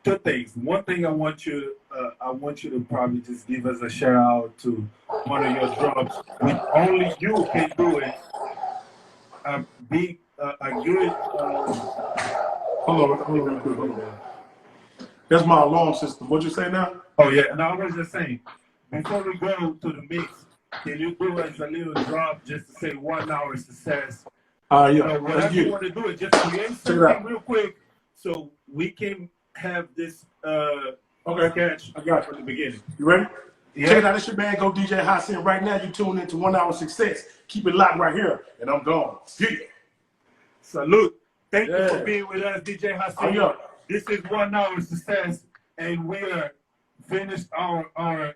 two things. One thing I want you to probably just give us a shout out to one of your drums. With only you can do it. A good. Hold on. That's my alarm system. What'd you say now? Oh yeah, and I was just saying, before we go to the mix, can you do us a little drop just to say 1 Hour of Success? Yeah. Whatever you want to do it, just create something real quick so we can have this sketch I got from the beginning. You ready? Yeah. Check it out. It's your man GoDjs High C. Right now, you tune into 1 Hour of Success. Keep it locked right here, and I'm gone. Yeah. Salute. Thank you for being with us, DJ High C. This is 1 Hour of Success. and we are finished our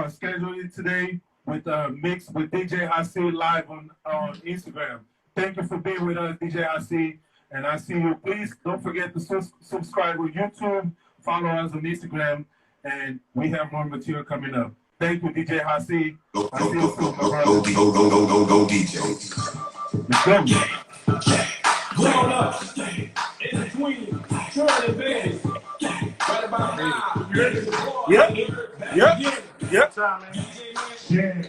schedule today with mix with DJ Hassi live on Instagram. Thank you for being with us, DJ Hassi, and I see you. Please don't forget to subscribe on YouTube, follow us on Instagram, and we have more material coming up. Thank you, DJ Hassi. Go DJs. Let's go. Hold up. In between. Shirley Baby. Right about now. Yep. Time, man. Yeah.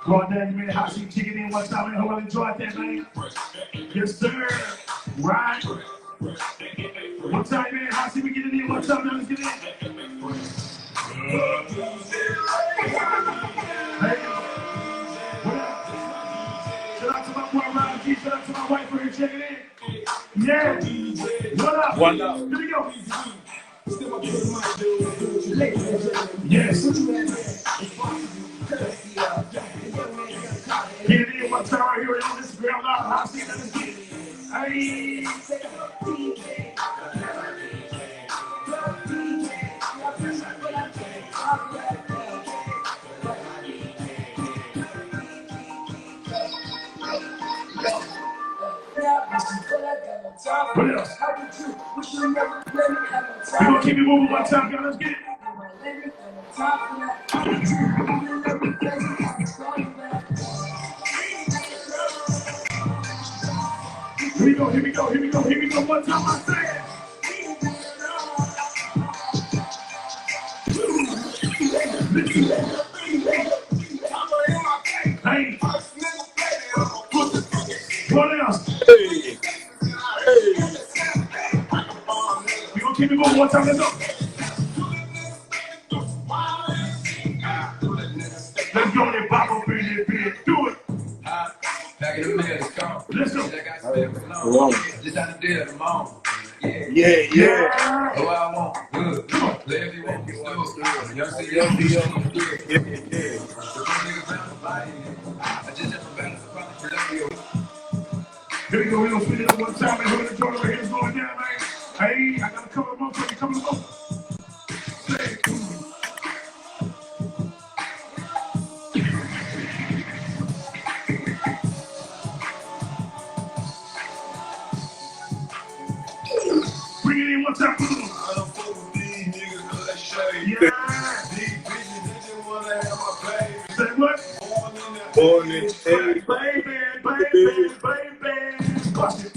Go on there, man. How she kicking in one time, man. Who enjoyed that, man? Yes, sir. Right. One time, man. How she we getting in one time, man? Let's get in. Hey. What up? Shout out to my boy Ryan G. Shout out to my wife for here checking in. Yeah. What up? What up? Here we go. Yes. Get it in one time right here on Instagram Live. How see that? Let's get it. Hey. What else? We're gonna keep it moving one time, y'all. Let's get it. Here we go. One time, I say it. Hey. What else? We gonna keep it moving one time. Let's go. Let's go and pop up in this bitch. Do it. Back in the mail, it's gone. Let's go. I got spent for long. Just out the deal of the moment. Yeah. Oh, I want good. Let everyone be still. Y'all see, yeah. The niggas down the body. I just have to balance the problem. Here we go. We're gonna spin it up one time and hold the joint right here. It's going down, man. Hey, I got a couple of more. Say it. Bring it in one time. I don't fuck with these niggas cause they shade. Yeah. These bitches, they just wanna have my baby. Say what? Born in that Baby. Bust it.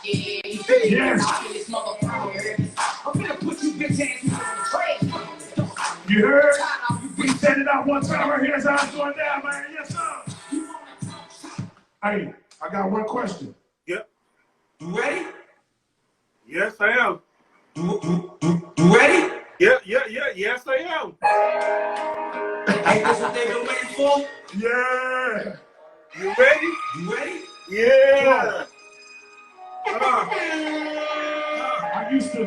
Yes. I'm gonna put you bitch ass in the trash. You heard? We set it out one time right here. That's how it's going down, man. Yes, sir. Hey, I got one question. Yep. You ready? Yes, I am. You ready? Yeah. Yes, I am. Ain't this what they've been waiting for? Yeah. You ready? You ready? Yeah. I used to